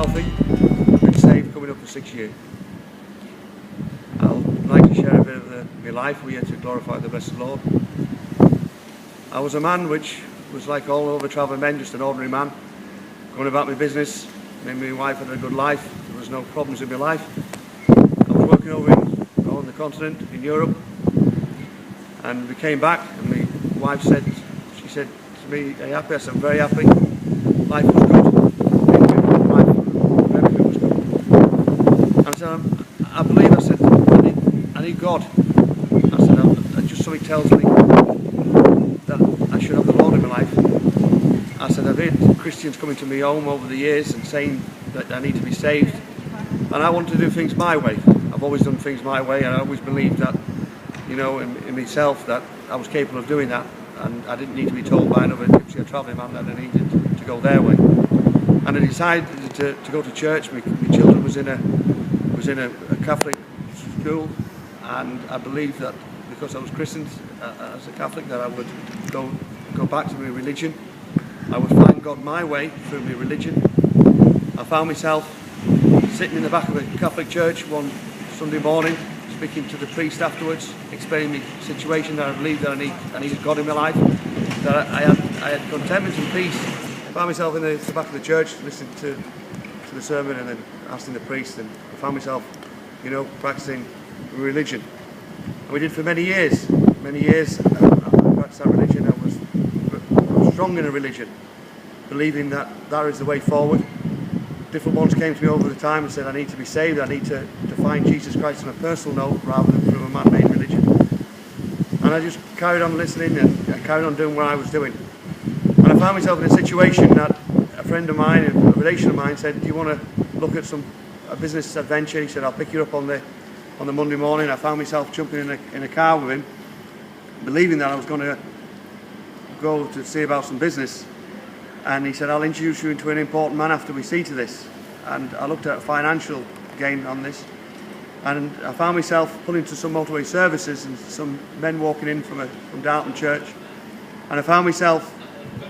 Alfie. I've been saved coming up for 6 years. I'd like to share a bit of my life with you to glorify the blessed Lord. I was a man which was like all other travelling men, just an ordinary man, going about my business. Me and my wife had a good life. There was no problems in my life. I was working over on the continent in Europe, and we came back, and my wife said, she said to me, "Are you happy?" I said, "I'm very happy. Life was good. Everything was good." And I said, I believe, I said, I need God. I said, just something tells me that I should have the Lord in my life. I said, I've heard Christians coming to me home over the years and saying that I need to be saved, and I want to do things my way. I've always done things my way, and I always believed that, you know, in myself, that I was capable of doing that, and I didn't need to be told by another Gypsy or travelling man that I needed to go their way. And I decided to go to church. My children was in a Catholic school, and I believed that because I was christened as a Catholic, that I would go back to my religion. I would find God my way through my religion. I found myself sitting in the back of a Catholic church one Sunday morning, speaking to the priest afterwards, explaining the situation, that I believed that I needed God in my life, that I had contentment and peace. I found myself in the back of the church, listening to the sermon and then asking the priest, and I found myself, you know, practicing religion. And we did for many years. Many years I practiced that religion. I was strong in a religion, believing that is the way forward. Different ones came to me over the time and said, I need to be saved, I need to find Jesus Christ on a personal note rather than through a man-made religion. And I just carried on listening and carried on doing what I was doing. And I found myself in a situation that a friend of mine, a relation of mine, said, do you want to look at a business adventure? He said, I'll pick you up on the Monday morning. I found myself jumping in a car with him, believing that I was going to go to see about some business. And he said, I'll introduce you to an important man after we see to this. And I looked at financial gain on this. And I found myself pulling to some motorway services and some men walking in from Darton Church. And I found myself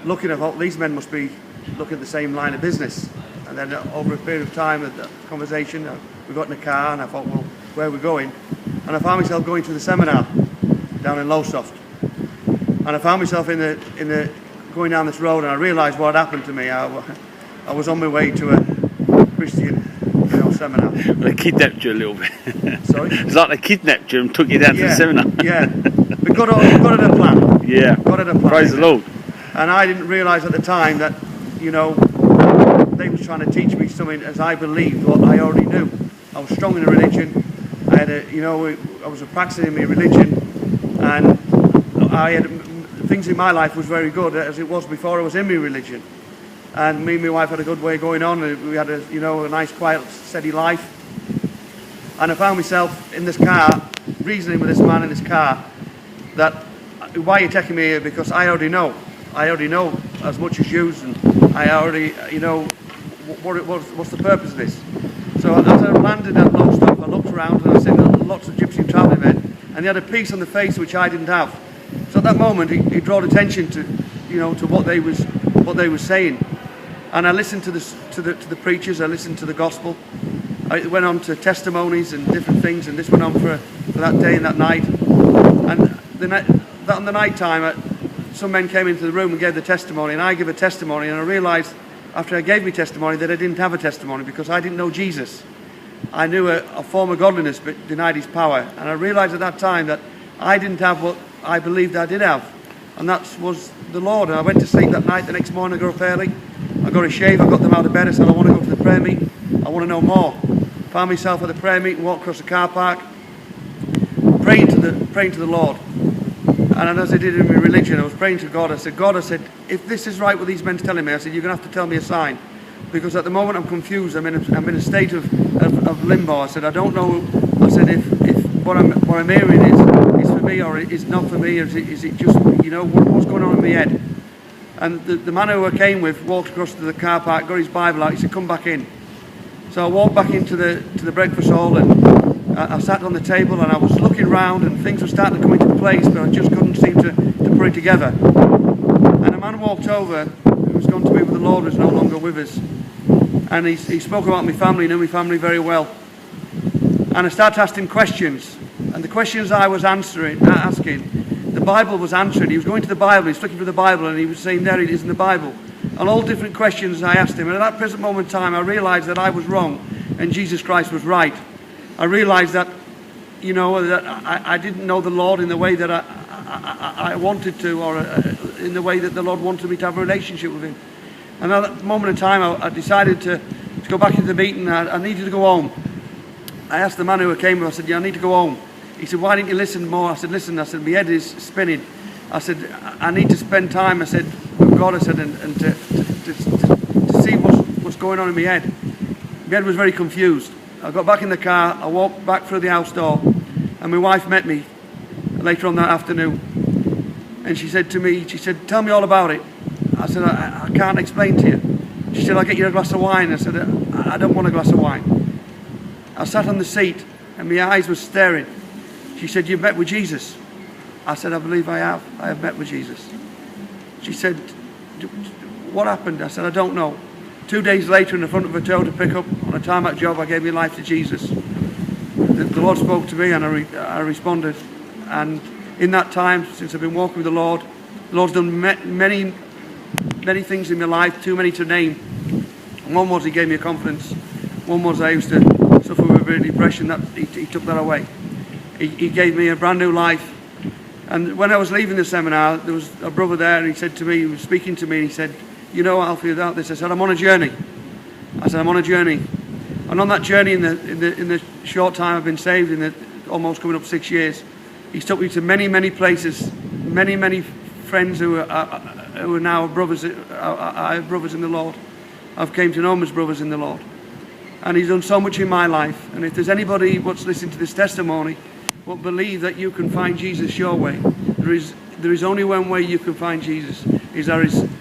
looking at what these men must be looking at the same line of business. And then over a period of time, the conversation, we got in the car and I thought, well, where are we going? And I found myself going to the seminar down in Lowestoft. And I found myself in the going down this road, and I realised what had happened to me. I was on my way to a Christian, seminar. Well, they kidnapped you a little bit. Sorry? It's like they kidnapped you and took you down to the seminar. Yeah, but God had a plan. Yeah, God had a plan. Praise the Lord. And I didn't realise at the time that, they were trying to teach me something as I believed what I already knew. I was strong in a religion. I had I was practicing my religion, and I had things in my life was very good as it was before I was in my religion. And me and my wife had a good way going on, and we had a nice, quiet, steady life. And I found myself in this car, reasoning with this man in this car, that, why are you taking me here? Because I already know as much as you, and I already, what's the purpose of this? So as I landed at Lowestoft, I looked around and I seen lots of Gypsy travelling men, and they had a peace on the face which I didn't have. So at that moment, he drew attention to, to what they were saying, and I listened to the preachers. I listened to the gospel. I went on to testimonies and different things, and this went on for that day and that night. And on the night time, some men came into the room and gave the testimony, and I gave a testimony, and I realised after I gave my testimony that I didn't have a testimony because I didn't know Jesus. I knew a form of godliness but denied his power, and I realised at that time that I didn't have what I believed I did have, and that was the Lord. And I went to sleep that night. The next morning I got up early, I got a shave, I got them out of bed. I said, I want to go to the prayer meeting, I want to know more. Found myself at the prayer meeting, walked across the car park, praying to the Lord. And as I did in my religion, I was praying to God. I said, God, if this is right what these men's telling me, I said, you're going to have to tell me a sign, because at the moment I'm confused. I'm in a state of limbo. I said, I don't know. I said, if what I'm hearing is for me or is not for me, or is it just, what's going on in my head? And the man who I came with walked across to the car park, got his Bible out. He said, come back in. So I walked back into the breakfast hall, and I sat on the table, and I was looking round, and things were starting to come into place, but I just couldn't seem to put it together. And a man walked over, who was gone to be with the Lord, was no longer with us. And he spoke about my family, knew my family very well. And I started asking questions. And the questions I was asking, the Bible was answering. He was going to the Bible, he was looking for the Bible, and he was saying, there it is in the Bible. And all different questions I asked him. And at that present moment in time, I realized that I was wrong and Jesus Christ was right. I realized that, you know, that I didn't know the Lord in the way that I wanted to, or in the way that the Lord wanted me to have a relationship with him. And at that moment in time, I decided to go back into the meeting. I needed to go home. I asked the man who came, I said, yeah, I need to go home. He said, why didn't you listen more? I said, listen, I said, my head is spinning. I said, I need to spend time, I said, with God, I said, and to see what's going on in my head. My head was very confused. I got back in the car, I walked back through the house door, and my wife met me later on that afternoon. And she said to me, she said, tell me all about it. I said, I can't explain to you. She said, I'll get you a glass of wine. I said, I don't want a glass of wine. I sat on the seat, and my eyes were staring. She said, you've met with Jesus? I said, I believe I have. I have met with Jesus. She said, what happened? I said, I don't know. 2 days later, in the front of a Toyota pickup on a tarmac job, I gave my life to Jesus. The Lord spoke to me, and I responded. And in that time, since I've been walking with the Lord's done many things in my life, too many to name. One was he gave me a confidence. One was I used to suffer with a bit of depression. That he took that away. He gave me a brand new life. And when I was leaving the seminar, there was a brother there, and he said to me, he was speaking to me, and he said, you know, Alfie, without this, I said, I'm on a journey. I said, I'm on a journey. And on that journey, in the short time I've been saved, in the almost coming up 6 years, he's took me to many places, many friends who are now brothers. I have brothers in the Lord. I've came to know them as brothers in the Lord. And he's done so much in my life. And if there's anybody what's listening to this testimony, will believe that you can find Jesus your way, there is only one way you can find Jesus, is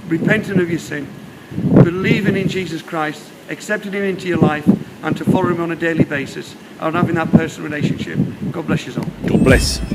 repenting of your sin, believing in Jesus Christ, accepting him into your life, and to follow him on a daily basis, and having that personal relationship. God bless you all. God bless.